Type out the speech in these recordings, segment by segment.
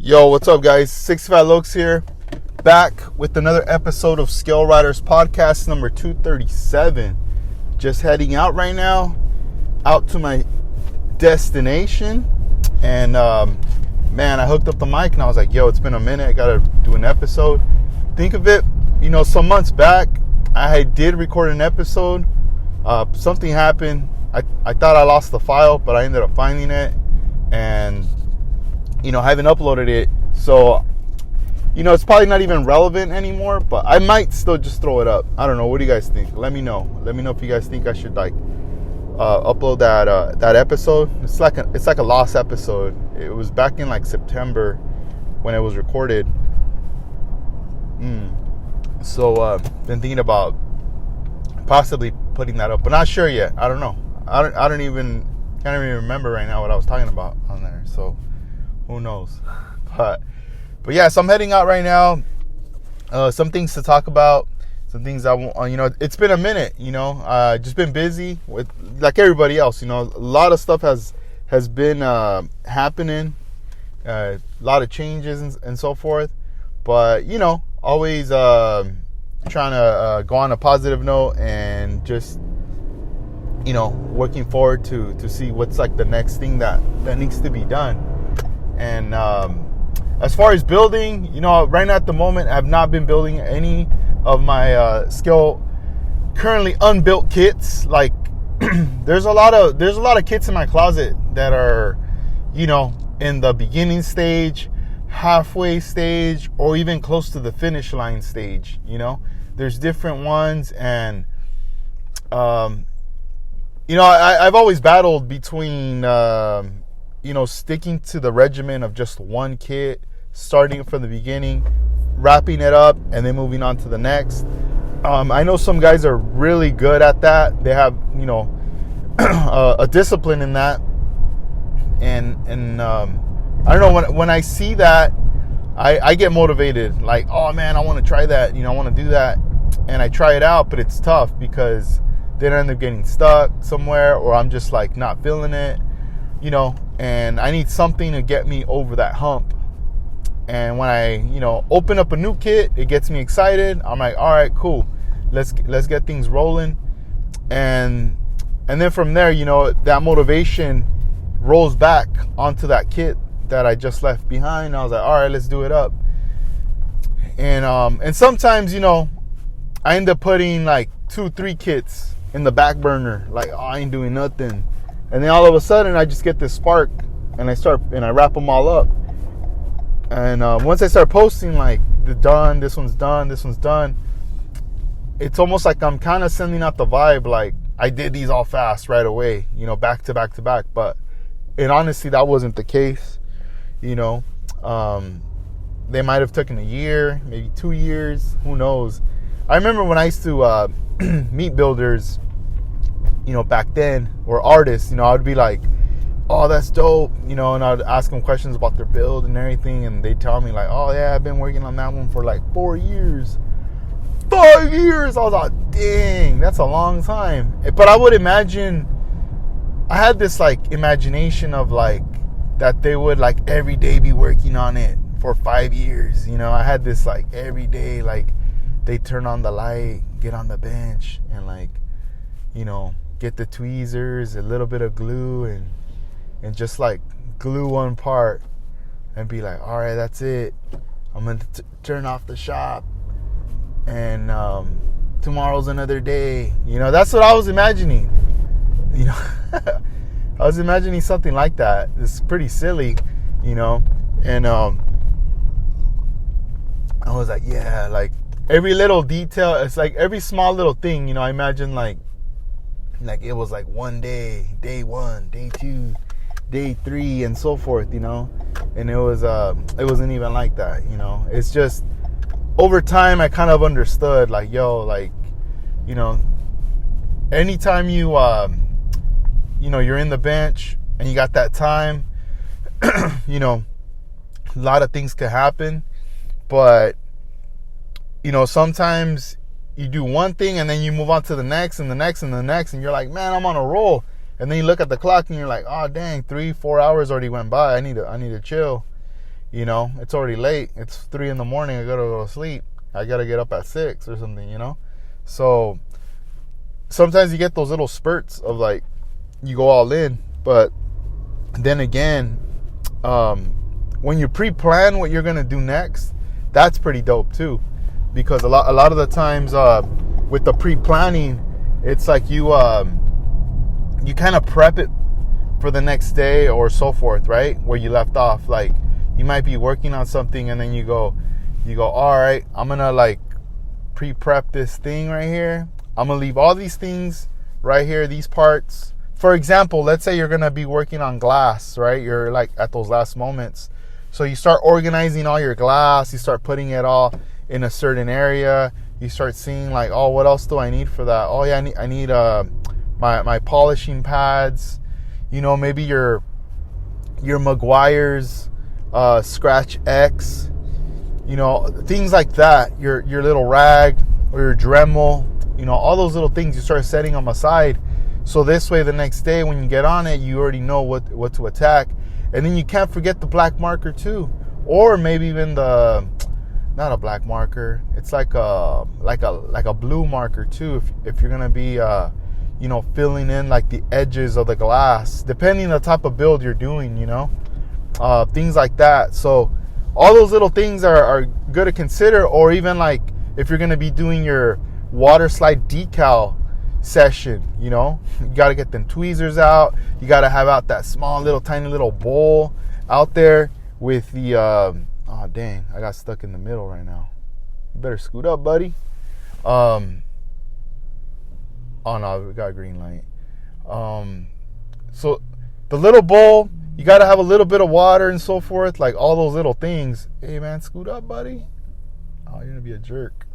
Yo, what's up, guys? 65 Lokes here, back with another episode of Scale Riders Podcast number 237. Just heading out right now, out to my destination, and man, I hooked up the mic and I was like, yo, it's been a minute, I gotta do an episode. Think of it, some months back, I did record an episode. Something happened. I thought I lost the file, but I ended up finding it, and I haven't uploaded it, so it's probably not even relevant anymore, but I might still just throw it up. I don't know. What do you guys think? Let me know if you guys think I should upload that episode. It's like a lost episode. It was back in September when it was recorded. So been thinking about possibly putting that up, but not sure yet. I don't know. Can't even remember right now what I was talking about on there. So who knows? But yeah, so I'm heading out right now. Some things to talk about. Some things I want. It's been a minute. Just been busy with like everybody else. A lot of stuff has been happening. A lot of changes and so forth. But always trying to go on a positive note and just working forward to see what's the next thing that needs to be done. And as far as building, right now at the moment, I have not been building any of my Scale currently unbuilt kits. There's a lot of kits in my closet that are, in the beginning stage, halfway stage, or even close to the finish line stage. There's different ones, and I've always battled between sticking to the regimen of just one kit, starting from the beginning, wrapping it up, and then moving on to the next. I know some guys are really good at that. They have, a discipline in that. And I don't know, when I see that, I get motivated. Like, oh man, I want to try that. I want to do that. And I try it out, but it's tough because then I end up getting stuck somewhere, or I'm just not feeling it. And I need something to get me over that hump. And when I, open up a new kit, it gets me excited. I'm like, all right, cool. Let's get things rolling. And then from there, that motivation rolls back onto that kit that I just left behind. I was like, all right, let's do it up. And sometimes, I end up putting 2-3 kits in the back burner. I ain't doing nothing. And then all of a sudden, I just get this spark, and I wrap them all up. And once I start posting, this one's done, it's almost like I'm kind of sending out the vibe, I did these all fast right away, back to back to back. But honestly, that wasn't the case. They might have taken a year, maybe 2 years, who knows. I remember when I used to meet builders, back then, or artists, I would be like, oh, that's dope, and I'd ask them questions about their build and everything, and they'd tell me oh yeah, I've been working on that one for 4 years. 5 years! I was like, dang, that's a long time. But I would imagine, I had this imagination of that they would every day be working on it for 5 years. I had this every day, they turn on the light, get on the bench, and get the tweezers, a little bit of glue, and just glue one part and be like, all right, that's it. I'm going to turn off the shop, and tomorrow's another day. That's what I was imagining. I was imagining something like that. It's pretty silly, and I was like, yeah, every little detail, it's every small little thing, I imagine it was one day, day 1, day 2, day 3, and so forth, and it wasn't even like that. It's just over time I kind of understood anytime you're in the bench and you got that time, a lot of things could happen, but sometimes you do one thing and then you move on to the next and the next and the next, and you're like, man, I'm on a roll. And then you look at the clock and you're like, oh dang, 3-4 hours already went by. I need to chill. You know, it's already late. It's 3 in the morning. I gotta go to sleep. I gotta get up at 6 or something, you know? So sometimes you get those little spurts of like, you go all in. But then again, when you pre-plan what you're gonna do next, that's pretty dope too. Because a lot of the times with the pre-planning, it's like you kind of prep it for the next day or so forth, right? Where you left off. Like, you might be working on something and then you go, all right, I'm gonna like pre-prep this thing right here. I'm gonna leave all these things right here, these parts. For example, let's say you're gonna be working on glass, right? You're like at those last moments. So you start organizing all your glass, you start putting it all in a certain area. You start seeing like, oh, what else do I need for that? Oh yeah, I need my polishing pads. You know, maybe your Meguiar's Scratch X, you know, things like that. Your little rag or your Dremel, you know, all those little things you start setting them aside. So this way, the next day when you get on it, you already know what to attack. And then you can't forget the black marker too, or maybe even not a black marker. It's like a blue marker too. If you're gonna be you know, filling in like the edges of the glass, depending on the type of build you're doing, you know, things like that. So all those little things are good to consider. Or even like if you're going to be doing your water slide decal session, you know, you got to get them tweezers out. You got to have out that small little tiny little bowl out there with the oh dang, I got stuck in the middle right now. You better scoot up, buddy. Oh no, we got a green light. So the little bowl, you got to have a little bit of water and so forth, like all those little things. Hey man, scoot up, buddy. Oh, you're gonna be a jerk.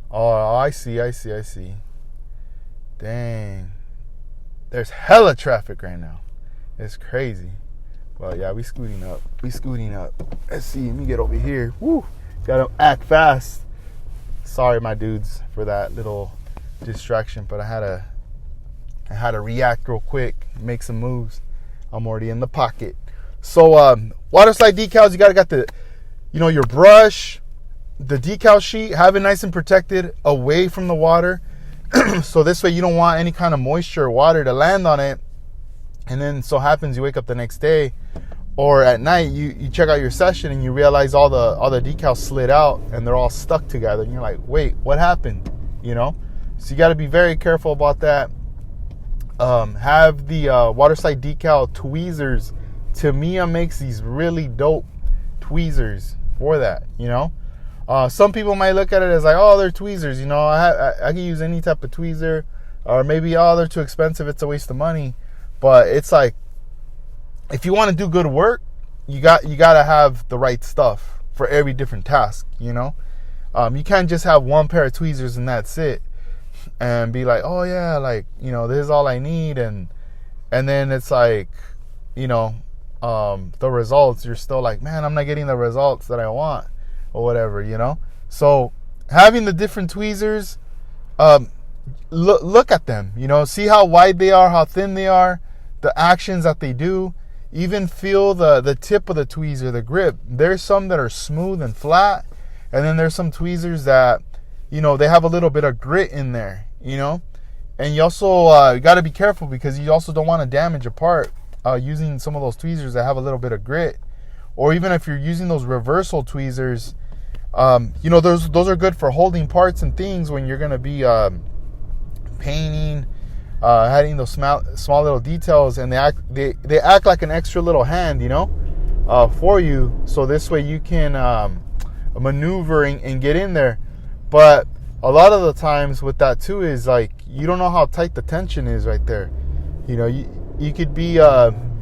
Oh, I see. Dang. There's hella traffic right now. It's crazy. Well, yeah, we scooting up. Let's see, let me get over here. Woo, gotta act fast. Sorry, my dudes, for that little distraction, but I had to react real quick, make some moves. I'm already in the pocket. So water slide decals, you gotta got the, you know, your brush, the decal sheet, have it nice and protected away from the water. So this way you don't want any kind of moisture or water to land on it, and then so happens you wake up the next day or at night, you check out your session and you realize all the decals slid out and they're all stuck together, and you're like, wait, what happened? You know. So you got to be very careful about that. Have the water slide decal tweezers. Tamiya makes these really dope tweezers for that, you know. Some people might look at it as like, oh, they're tweezers, you know. I can use any type of tweezer, or maybe, oh, they're too expensive, it's a waste of money. But it's like, if you want to do good work, you got to have the right stuff for every different task, you know. You can't just have one pair of tweezers and that's it, and be like, oh yeah, like, you know, this is all I need, and then it's like, you know, the results, you're still like, man, I'm not getting the results that I want, or whatever, you know. So having the different tweezers, look at them, you know, see how wide they are, how thin they are, the actions that they do. Even feel the tip of the tweezer, the grip. There's some that are smooth and flat, and then there's some tweezers that, you know, they have a little bit of grit in there, you know. And you also got to be careful, because you also don't want to damage a part using some of those tweezers that have a little bit of grit. Or even if you're using those reversal tweezers, you know, those are good for holding parts and things when you're going to be painting, adding those small little details, and they act like an extra little hand, you know, for you. So this way you can maneuver and get in there. But a lot of the times with that too is like, you don't know how tight the tension is right there. You know, you could be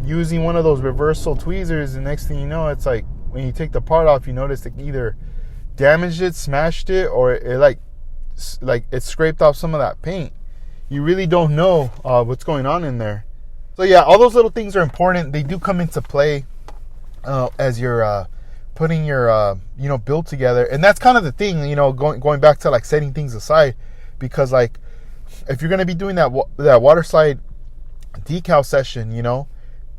using one of those reversal tweezers, and next thing you know, it's like when you take the part off, you notice it either damaged it, smashed it, or it like it scraped off some of that paint. You really don't know what's going on in there. So yeah, all those little things are important. They do come into play as you're putting your you know, build together. And that's kind of the thing, you know, going back to like setting things aside, because like if you're going to be doing that water slide decal session, you know,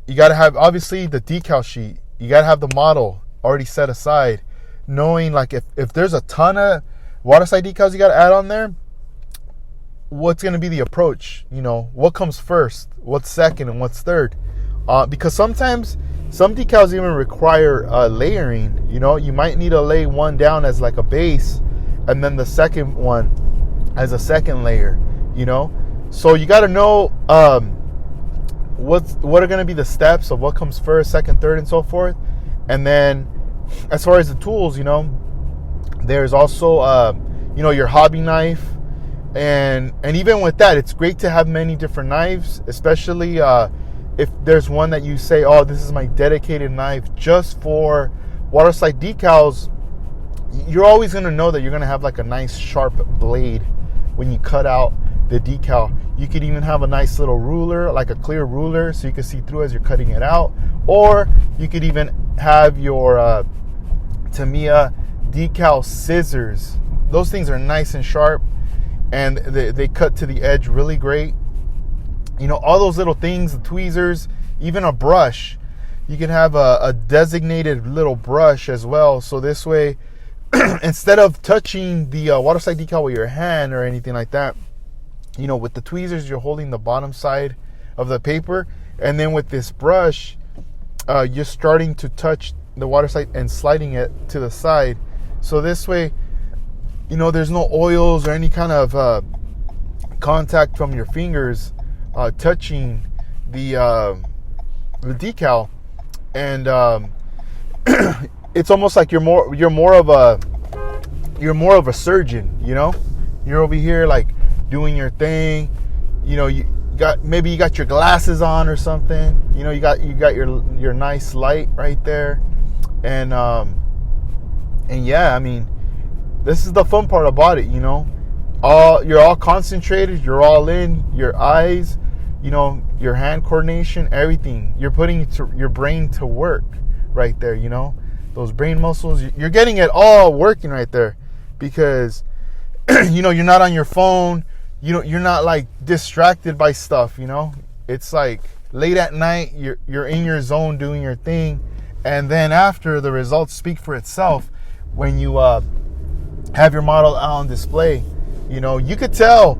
you got to have obviously the decal sheet, you got to have the model, already set aside, knowing like if there's a ton of waterside decals you got to add on there, what's going to be the approach? What comes first, what's second, and what's third? Because sometimes some decals even require layering. You might need to lay one down as like a base, and then the second one as a second layer. So you got to know what are going to be the steps of what comes first, second, third, and so forth. And then as far as the tools, there's also your hobby knife. And even with that, it's great to have many different knives, especially if there's one that you say, oh, this is my dedicated knife just for waterslide decals. You're always going to know that you're going to have like a nice sharp blade when you cut out the decal. You could even have a nice little ruler, like a clear ruler, so you can see through as you're cutting it out. Or you could even have your Tamiya decal scissors. Those things are nice and sharp, and they cut to the edge really great. All those little things, the tweezers, even a brush. You can have a designated little brush as well. So this way, instead of touching the waterslide decal with your hand or anything like that, with the tweezers, you're holding the bottom side of the paper. And then with this brush, you're starting to touch the waterslide and sliding it to the side. So this way, there's no oils or any kind of contact from your fingers touching the decal, and it's almost like you're more of a surgeon. You're over here like doing your thing. You got your glasses on or something. You got your nice light right there, and yeah, I mean, this is the fun part about it. You're all concentrated, you're all in, your eyes, your hand coordination, everything. You're putting your brain to work right there. Those brain muscles, you're getting it all working right there, because you're not on your phone. You're not like distracted by stuff. It's like late at night, you're in your zone doing your thing, and then after, the results speak for itself when you have your model out on display. You could tell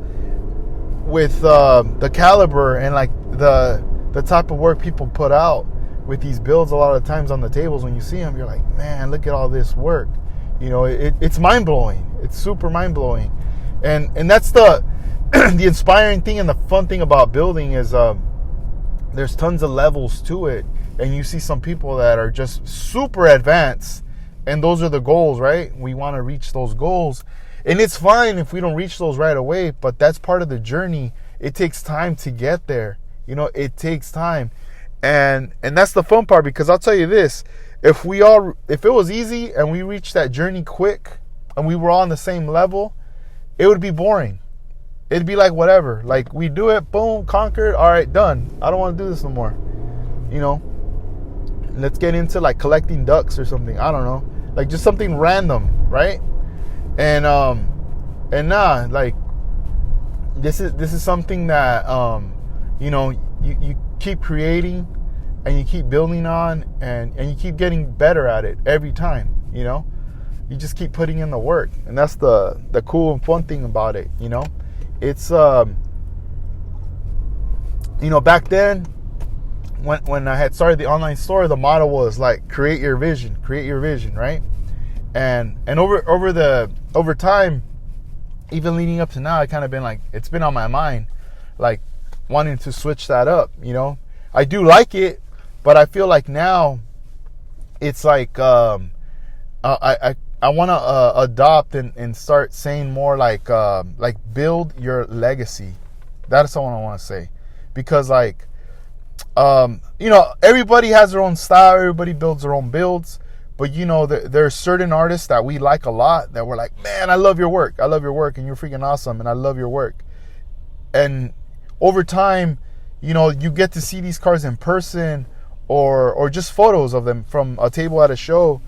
with the caliber and like the type of work people put out with these builds. A lot of times on the tables, when you see them, you're like, man, look at all this work. It's mind-blowing. It's super mind-blowing. And that's the the inspiring thing and the fun thing about building is there's tons of levels to it. And you see some people that are just super advanced, and those are the goals, right? We want to reach those goals. And it's fine if we don't reach those right away, but that's part of the journey. It takes time to get there. It takes time. And that's the fun part, because I'll tell you this, if it was easy and we reached that journey quick and we were all on the same level, it would be boring. It'd be like whatever. Like, we do it, boom, conquered, all right, done. I don't want to do this no more. Let's get into like collecting ducks or something. I don't know. Like just something random, right? And nah, like this is something that you keep creating and you keep building on, and you keep getting better at it every time. You just keep putting in the work, and that's the cool and fun thing about it. It's back then when I had started the online store, the motto was like create your vision, right? And over time, even leading up to now, I kind of been like, it's been on my mind, like wanting to switch that up. I do like it, but I feel like now it's like I want to adopt and start saying more like build your legacy. That's what I want to say, because like everybody has their own style, everybody builds their own builds. But there are certain artists that we like a lot that we're like, man, I love your work, and you're freaking awesome, and I love your work. And over time, you get to see these cars in person, or just photos of them from a table at a show,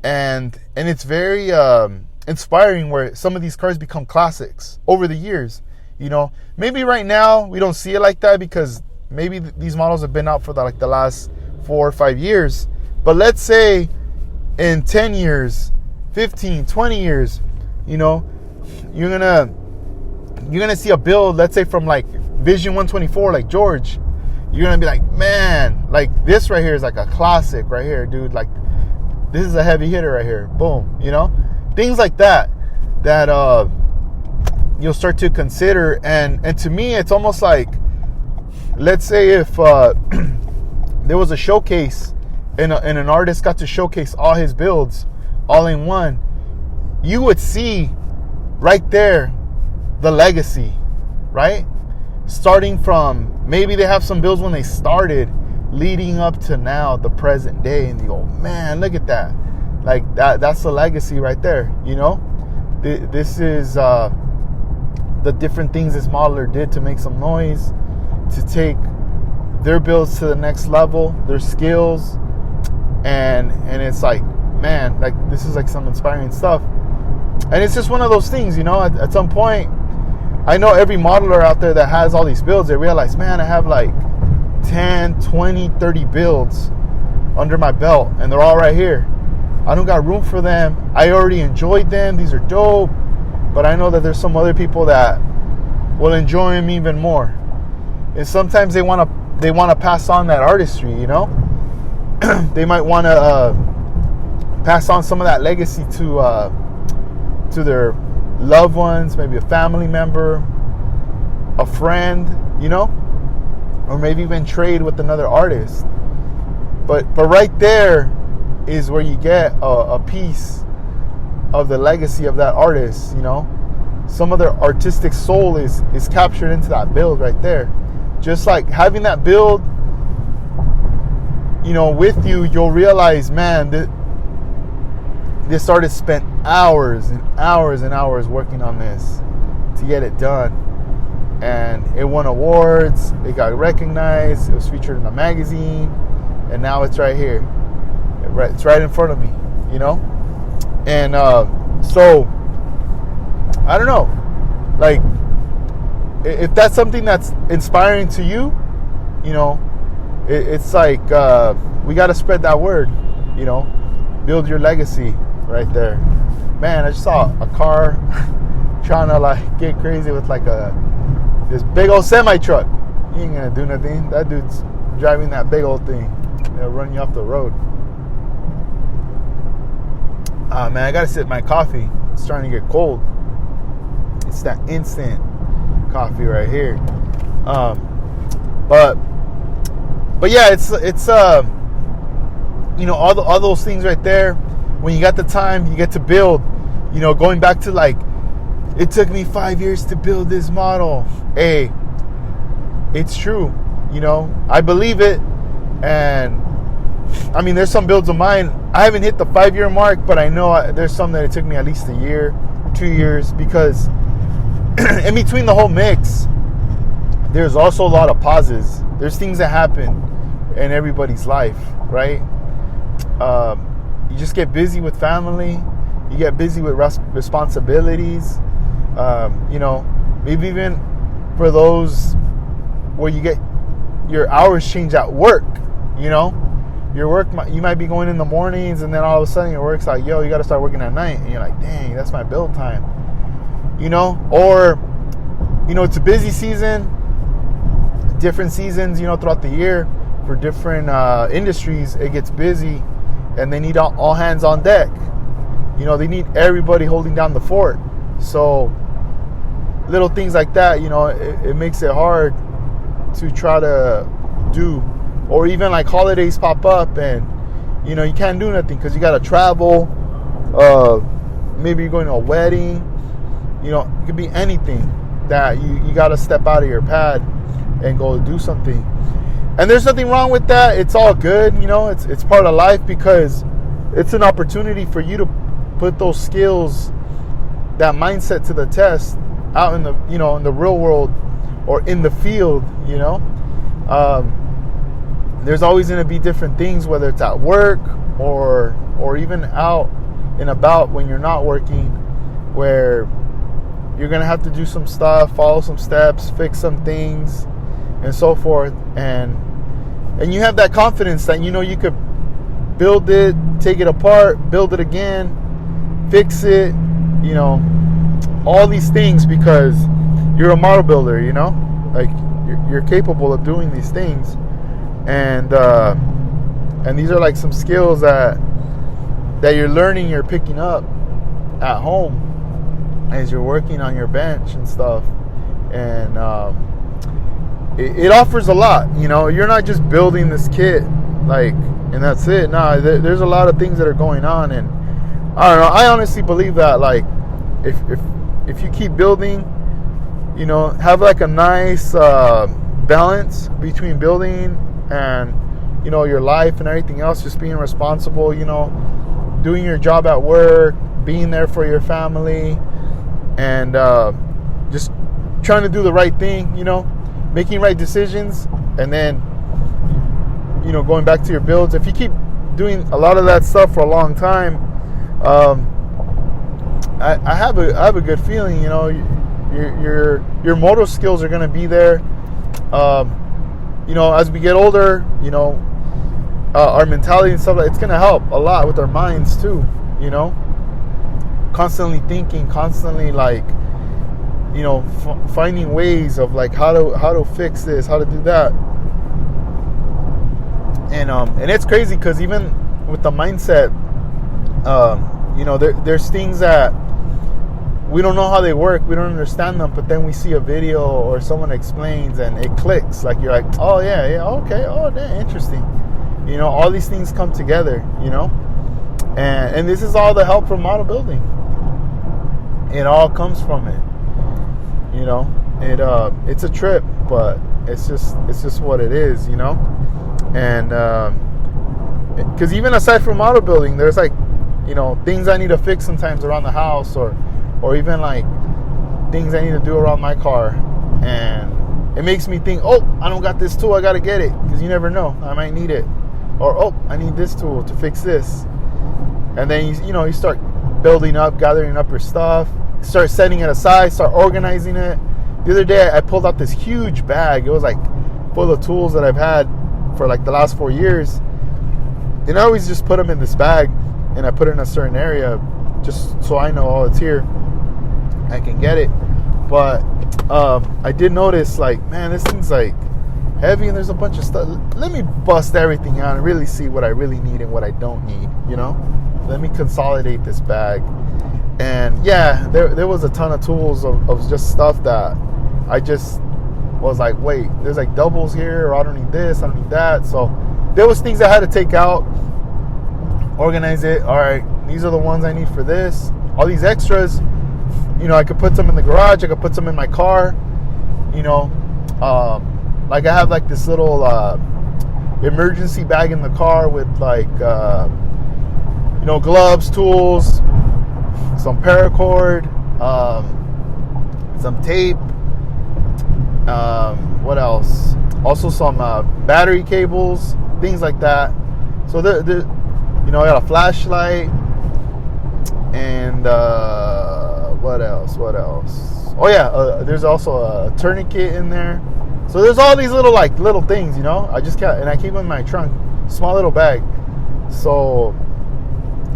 and it's very inspiring, where some of these cars become classics over the years. Maybe right now we don't see it like that, because maybe these models have been out for the last 4 or 5 years. But let's say in 10 years, 15, 20 years, you know, you're gonna see a build, let's say from like Vision 124, like George. You're gonna be like, man, like this right here is like a classic right here, dude. Like this is a heavy hitter right here. Boom, you know, things like that you'll start to consider. And to me, it's almost like, let's say if there was a showcase and an artist got to showcase all his builds all in one, you would see right there the legacy, right? Starting from, maybe they have some builds when they started, leading up to now, the present day, and you go, man, look at that. Like that's the legacy right there, you know? This is the different things this modeler did to make some noise, to take their builds to the next level, their skills, and it's like, man, like this is like some inspiring stuff. And it's just one of those things, you know, at some point, I know every modeler out there that has all these builds, they realize, man, I have like 10, 20, 30 builds under my belt, and they're all right here. I don't got room for them. I already enjoyed them. These are dope. But I know that there's some other people that will enjoy them even more. And sometimes they want to pass on that artistry, you know? They might want to pass on some of that legacy to their loved ones, maybe a family member, a friend, you know, or maybe even trade with another artist. But right there is where you get a piece of the legacy of that artist, you know. Some of their artistic soul is captured into that build right there. Just like having that build, you know, with you, you'll realize, man, this artist spent hours and hours and hours working on this to get it done. And it won awards, it got recognized, it was featured in a magazine, and now it's right here. It's right in front of me, you know? And so, I don't know. Like, if that's something that's inspiring to you, you know, it's like, we got to spread that word, you know? Build your legacy right there. Man, I just saw a car trying to like get crazy with like this big old semi truck. He ain't gonna do nothing. That dude's driving that big old thing. It'll run you off the road. Man, I gotta sip my coffee. It's starting to get cold. It's that instant coffee right here. But yeah, it's you know, all those things right there. When you got the time, you get to build. You know, going back to like, it took me 5 years to build this model. Hey, it's true. You know, I believe it. And I mean, there's some builds of mine, I haven't hit the 5-year mark, but I know there's some that it took me at least a year, 2 years, because in between the whole mix, there's also a lot of pauses. There's things that happen in everybody's life, right? You just get busy with family. You get busy with responsibilities. You know, maybe even for those where you get your hours change at work, you know? Your work, you might be going in the mornings, and then all of a sudden your work's like, yo, you got to start working at night. And you're like, dang, that's my build time. You know? Or, you know, it's a busy season. Different seasons, you know, throughout the year for different industries, it gets busy, and they need all hands on deck. You know, they need everybody holding down the fort. So little things like that, you know, it makes it hard to try to do. Or even like holidays pop up, and you know, you can't do nothing because you got to travel. Maybe you're going to a wedding. You know, it could be anything that you got to step out of your pad and go do something. And there's nothing wrong with that. It's all good. You know, it's part of life, because it's an opportunity for you to put those skills, that mindset to the test out in the, you know, in the real world or in the field, you know. There's always going to be different things, whether it's at work or even out and about when you're not working, where you're going to have to do some stuff, follow some steps, fix some things, and so forth. And you have that confidence that, you know, you could build it, take it apart, build it again, fix it, you know, all these things, because you're a model builder, you know, like you're capable of doing these things. And these are like some skills that you're learning, you're picking up at home as you're working on your bench and stuff. And it offers a lot, you know. You're not just building this kit like and that's it. No, there's a lot of things that are going on. And I don't know, I honestly believe that, like, if you keep building, you know, have like a nice balance between building and, you know, your life and everything else, just being responsible, you know, doing your job at work, being there for your family, and just trying to do the right thing, you know, making right decisions, and then, you know, going back to your builds. If you keep doing a lot of that stuff for a long time, I have a good feeling, you know, your motor skills are going to be there. You know, as we get older, you know, our mentality and stuff, like, it's going to help a lot with our minds too, you know, constantly thinking, constantly, like, you know, finding ways of like how to fix this, how to do that. And it's crazy because even with the mindset, you know, there's things that we don't know how they work, we don't understand them, but then we see a video or someone explains and it clicks. Like, you're like, oh yeah, okay, oh yeah, interesting. You know, all these things come together, you know, and this is all the help from model building. It all comes from it, you know. It's a trip, but it's just what it is, you know. And because even aside from model building, there's like, you know, things I need to fix sometimes around the house, or even like things I need to do around my car, and it makes me think, oh, I don't got this tool, I gotta get it, because you never know, I might need it. Or, oh, I need this tool to fix this. And then you start building up, gathering up your stuff, start setting it aside, start organizing it. The other day I pulled out this huge bag. It was like full of tools that I've had for like the last 4 years, and I always just put them in this bag, and I put it in a certain area just so I know, oh, it's here, I can get it. But I did notice, like, man, this thing's like heavy and there's a bunch of stuff. Let me bust everything out and really see what I really need and what I don't need, you know. Let me consolidate this bag. And yeah, there was a ton of tools of just stuff that I just was like, wait, there's like doubles here, or I don't need this, I don't need that. So there was things I had to take out, organize it. All right, these are the ones I need for this. All these extras, you know, I could put some in the garage, I could put some in my car, you know. Like, I have like this little emergency bag in the car with like, you know, gloves, tools, some paracord, some tape, what else? Also some battery cables, things like that. So you know, I got a flashlight, and what else? Oh yeah, there's also a tourniquet in there. So there's all these little things, you know. I keep them in my trunk, small little bag. So,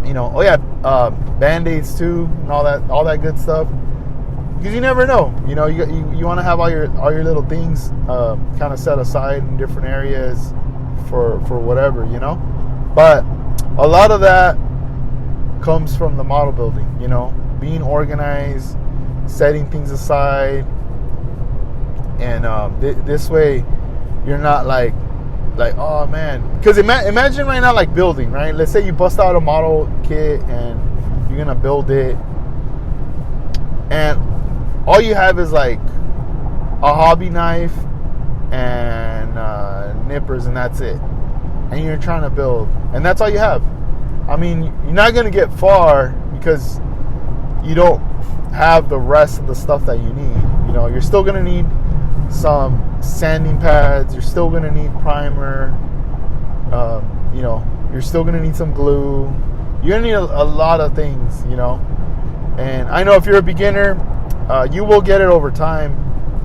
you know, oh yeah, Band-Aids too, and all that good stuff. Because you never know, you know, you want to have all your little things kind of set aside in different areas for whatever, you know. But a lot of that comes from the model building, you know, being organized, setting things aside. And this way, you're not like, oh man. Because imagine right now, like, building, right? Let's say you bust out a model kit and you're gonna build it, and all you have is like a hobby knife and nippers, and that's it. And you're trying to build, and that's all you have. I mean, you're not gonna get far because you don't have the rest of the stuff that you need. You know, you're still gonna need some sanding pads, you're still going to need primer, you know, you're still going to need some glue, you're going to need a lot of things, you know. And I know if you're a beginner, you will get it over time,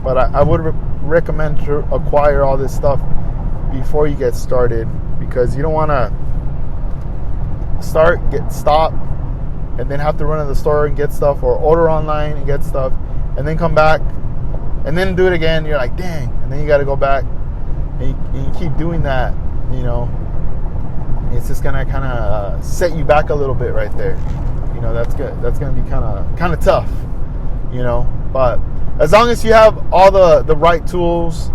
but I would recommend to acquire all this stuff before you get started, because you don't want to get stop, and then have to run to the store and get stuff, or order online and get stuff, and then come back, and then do it again. You're like, dang, and then you got to go back, and you keep doing that. You know, it's just gonna kind of set you back a little bit right there. You know, that's good. That's gonna be kind of tough. You know, but as long as you have all the right tools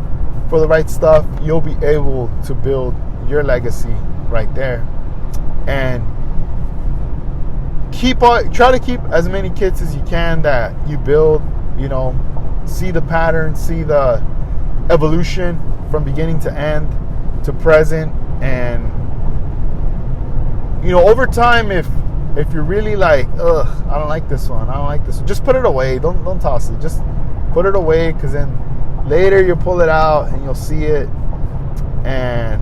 for the right stuff, you'll be able to build your legacy right there. And try to keep as many kits as you can that you build. You know, see the pattern, see the evolution from beginning to end to present. And you know, over time, if you're really like, ugh, I don't like this one, just put it away. Don't toss it. Just put it away, because then later you'll pull it out and you'll see it, and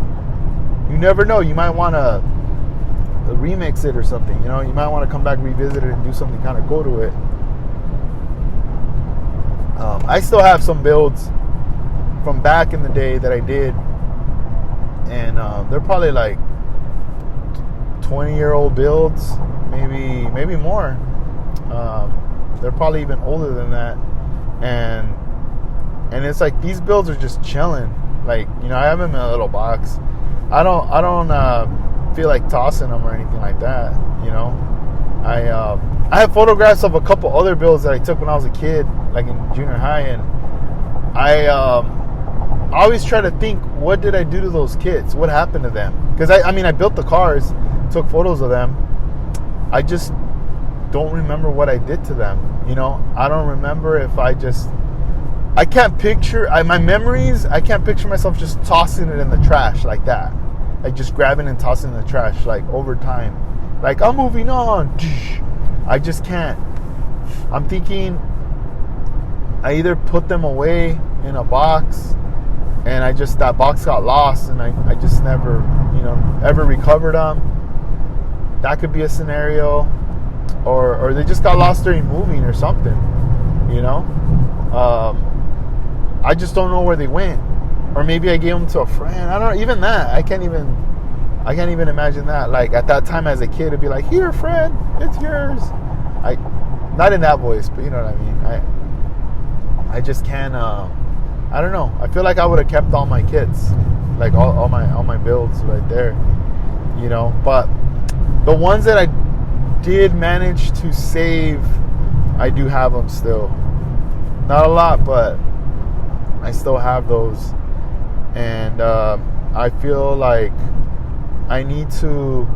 you never know. You might want to remix it or something. You know, you might want to come back, revisit it, and do something kind of cool to it. I still have some builds from back in the day that I did, and they're probably like 20-year-old builds, maybe more. They're probably even older than that, and it's like these builds are just chilling. Like, you know, I have them in a little box. I don't feel like tossing them or anything like that. You know, I have photographs of a couple other builds that I took when I was a kid, like in junior high, and I always try to think, what did I do to those kits? What happened to them? Because I built the cars, took photos of them. I just don't remember what I did to them. You know, I don't remember if I can't picture my memories. I can't picture myself just tossing it in the trash like that, like just grabbing and tossing in the trash, like over time, like I'm moving on. I just can't. I'm thinking I either put them away in a box, and that box got lost, and I just never, you know, ever recovered them. That could be a scenario, or they just got lost during moving or something. You know, I just don't know where they went, or maybe I gave them to a friend. I don't know. Even that, I can't even imagine that. Like at that time as a kid, it'd be like, "Here, friend, it's yours." Not in that voice, but you know what I mean. I just can't. I don't know. I feel like I would have kept all my kits, like all my builds right there. You know, but the ones that I did manage to save, I do have them still. Not a lot, but I still have those. And I feel like I need to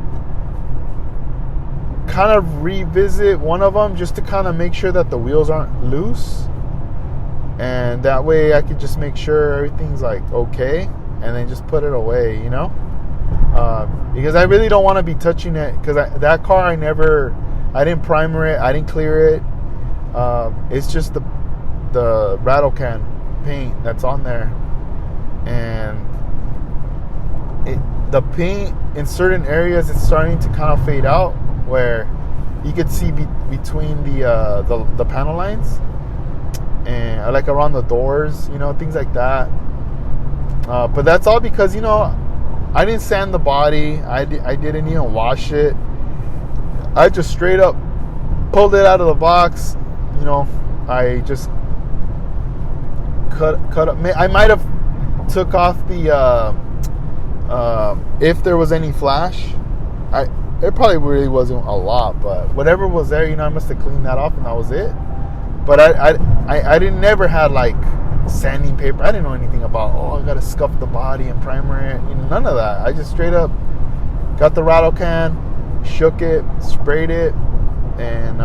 kind of revisit one of them just to kind of make sure that the wheels aren't loose. And that way I could just make sure everything's like okay, and then just put it away, you know? Because I really don't want to be touching it, because that car I didn't primer it, I didn't clear it. It's just the rattle can paint that's on there, and the paint in certain areas, it's starting to kind of fade out, where you could see between the panel lines, and like around the doors, you know, things like that. But that's all because, you know, I didn't sand the body. I didn't even wash it. I just straight up pulled it out of the box. You know, I just cut up. I might have took off the if there was any flash. It probably really wasn't a lot, but whatever was there, you know, I must have cleaned that off, and that was it. But I didn't never had like sanding paper. I didn't know anything about, I gotta scuff the body and primer it. You know, none of that. I just straight up got the rattle can, shook it, sprayed it, and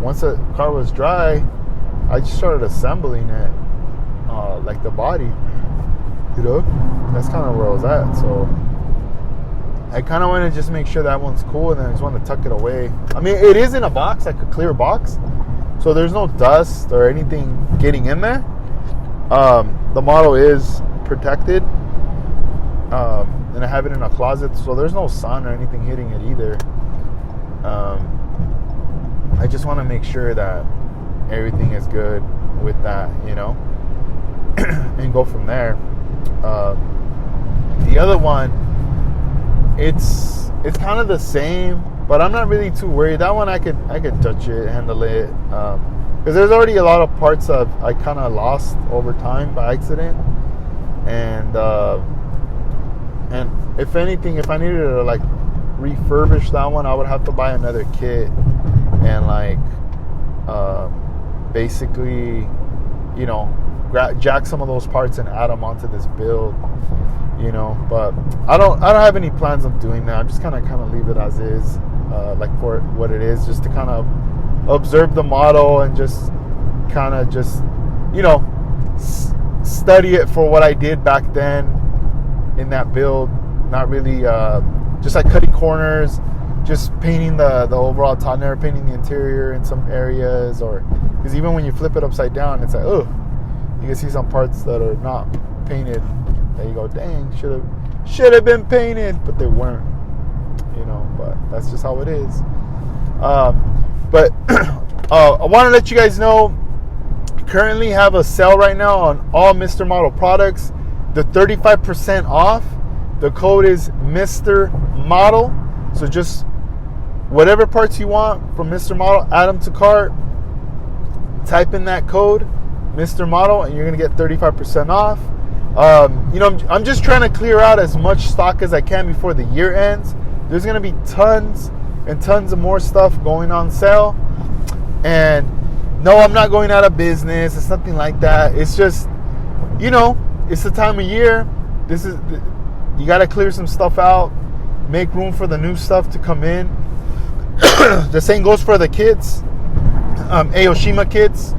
once the car was dry, I just started assembling it, like the body. You know, that's kind of where I was at. So I kind of want to just make sure that one's cool, and then I just want to tuck it away. I mean, it is in a box, like a clear box, so there's no dust or anything getting in there. The model is protected, and I have it in a closet, so there's no sun or anything hitting it either. I just want to make sure that everything is good with that, you know, and go from there. The other one, it's kind of the same, but I'm not really too worried. That one I could touch it, handle it, because there's already a lot of parts that I kind of lost over time by accident, and if anything, if I needed to like refurbish that one, I would have to buy another kit and like basically, you know, jack some of those parts and add them onto this build, you know. But I don't have any plans of doing that. I'm just kind of leave it as is, like for what it is, just to kind of observe the model and just kind of just, you know, study it for what I did back then in that build. Not really just like cutting corners, just painting the overall top, never painting the interior in some areas, or because even when you flip it upside down, it's like, oh, you can see some parts that are not painted that you go, dang, should have been painted, but they weren't, you know. But that's just how it is. But I want to let you guys know, currently have a sale right now on all Mr. Model products. The 35% off. The code is Mr. Model. So just whatever parts you want from Mr. Model, add them to cart. Type in that code, Mr. Model, and you're going to get 35% off. You know, I'm just trying to clear out as much stock as I can before the year ends. There's going to be tons and tons of more stuff going on sale. And no, I'm not going out of business. It's nothing like that. It's just, you know, it's the time of year. You got to clear some stuff out, make room for the new stuff to come in. The same goes for the kits, Aoshima kits.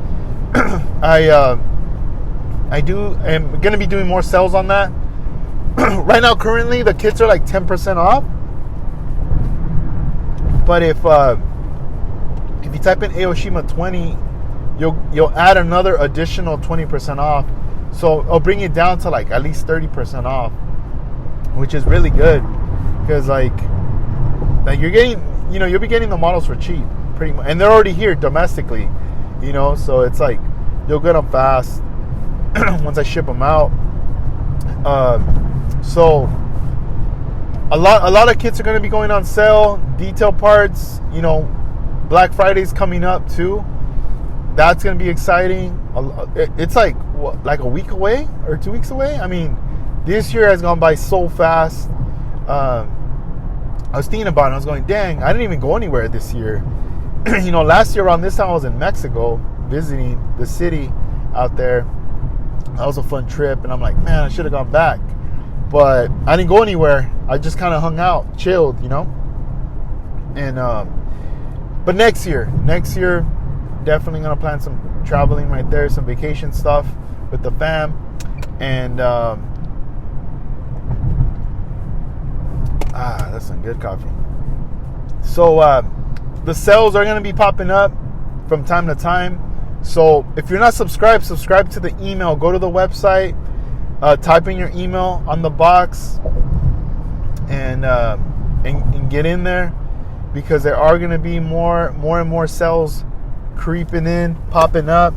I'm going to be doing more sales on that. Right now, currently, the kits are like 10% off. But if you type in Aoshima 20, you'll add another additional 20% off. So it'll bring it down to like at least 30% off, which is really good, because like you're getting, you know, you'll be getting the models for cheap, pretty much, and they're already here domestically, you know. So it's like you'll get them fast once I ship them out. So a lot of kits are going to be going on sale. Detail parts, you know, Black Friday's coming up too. That's going to be exciting. It's like what, like a week away or 2 weeks away. I mean, this year has gone by so fast. I was thinking about it. I was going, dang, I didn't even go anywhere this year. You know, last year around this time I was in Mexico visiting the city out there. That was a fun trip, and I'm like, man, I should have gone back. But I didn't go anywhere. I just kind of hung out, chilled, you know. And but next year, definitely gonna plan some traveling right there, some vacation stuff with the fam, and that's some good coffee. So the sales are gonna be popping up from time to time. So if you're not subscribed, subscribe to the email. Go to the website, type in your email on the box, and get in there, because there are going to be more and more sales creeping in, popping up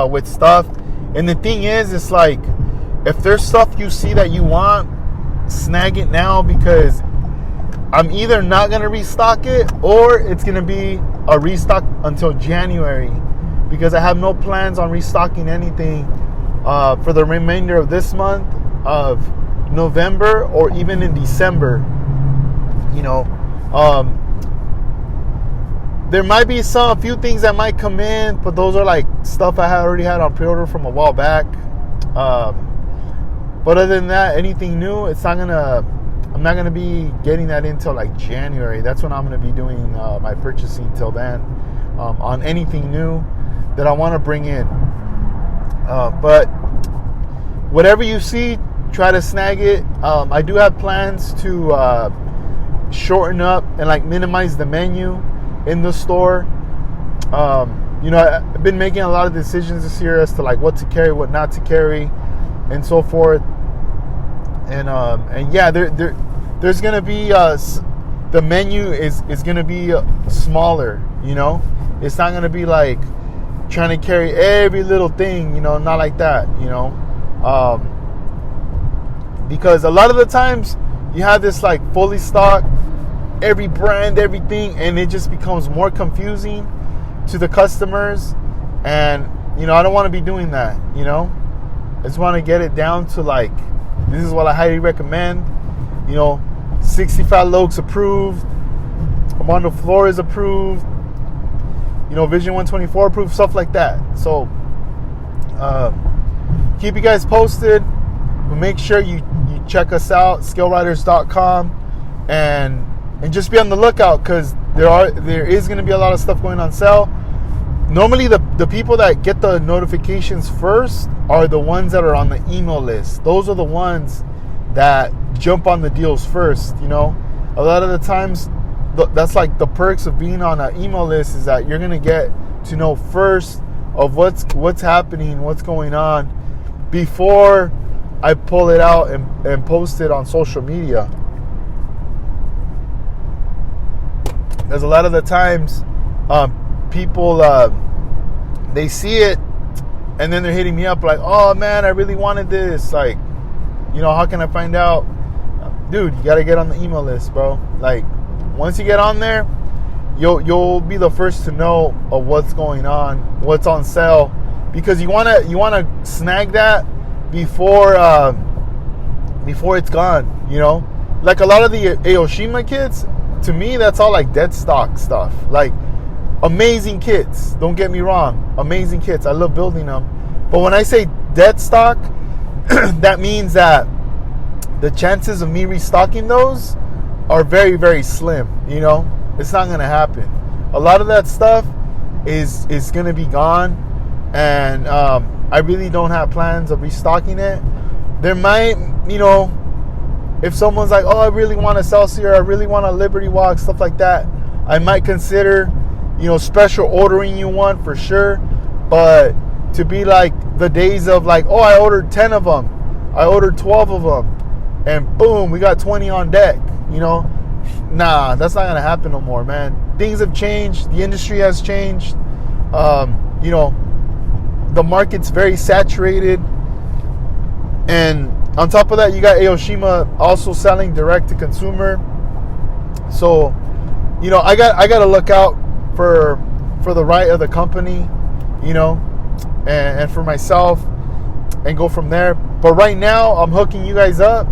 with stuff. And the thing is, it's like, if there's stuff you see that you want, snag it now, because I'm either not going to restock it, or it's going to be a restock until January, because I have no plans on restocking anything for the remainder of this month, of November, or even in December. You know, there might be a few things that might come in, but those are like stuff I already had on pre-order from a while back. But other than that, anything new, I'm not gonna be getting that until like January. That's when I'm gonna be doing my purchasing till then, on anything new that I want to bring in. But whatever you see, try to snag it. I do have plans to shorten up and like minimize the menu in the store. You know, I've been making a lot of decisions this year as to like what to carry, what not to carry, and so forth. And yeah, there's gonna be the menu is gonna be smaller. You know, it's not gonna be like trying to carry every little thing. You know, not like that. You know, because a lot of the times you have this like fully stocked, every brand, everything, and it just becomes more confusing to the customers. And I don't want to be doing that. I just want to get it down to like, this is what I highly recommend. 65 Lokes approved, Armando Flores approved, Vision 124 approved, stuff like that. So keep you guys posted, but make sure you check us out, skillriders.com, and just be on the lookout, because there is going to be a lot of stuff going on sale. Normally the people that get the notifications first are the ones that are on the email list. Those are the ones that jump on the deals first. A lot of the times, that's like the perks of being on an email list, is that you're going to get to know first of what's happening, what's going on, before I pull it out and post it on social media. Because a lot of the times people they see it and then they're hitting me up like, oh man, I really wanted this, like, how can I find out? Dude, you got to get on the email list, bro. Like, once you get on there, you'll be the first to know of what's going on, what's on sale, because you want to snag that before it's gone. Like a lot of the Aoshima kits, to me, that's all like dead stock stuff. Like, amazing kits, don't get me wrong, amazing kits, I love building them, but when I say dead stock, that means that the chances of me restocking those are very, very slim. It's not going to happen. A lot of that stuff is going to be gone, and I really don't have plans of restocking it. There might, if someone's like, oh, I really want a Celsius, I really want a Liberty Walk, stuff like that, I might consider, special ordering you one for sure. But to be like the days of like, oh, I ordered 10 of them, I ordered 12 of them, and boom, we got 20 on deck, nah, that's not going to happen no more, man. Things have changed. The industry has changed. The market's very saturated. And on top of that, you got Aoshima also selling direct to consumer. So, I got to look out for the right of the company, and for myself, and go from there. But right now, I'm hooking you guys up,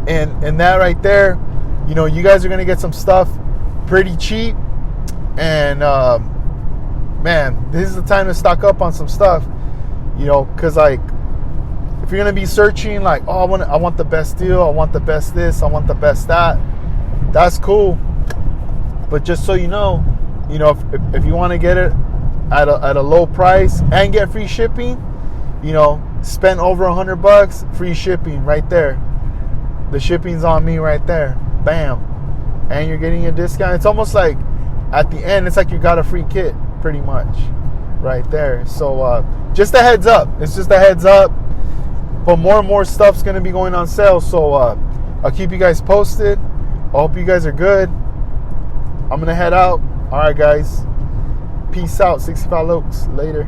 and that right there, you guys are going to get some stuff pretty cheap. And man, this is the time to stock up on some stuff, because like, if you're going to be searching like, oh, I want the best deal, I want the best this, I want the best that, that's cool. But just so you know, if you want to get it at a low price and get free shipping, spend over $100, free shipping right there. The shipping's on me right there. Bam. And you're getting a discount. It's almost like at the end, it's like you got a free kit pretty much right there. So just a heads up. It's just a heads up. But more and more stuff's going to be going on sale. So I'll keep you guys posted. I hope you guys are good. I'm going to head out. All right, guys. Peace out. 65 Lokes. Later.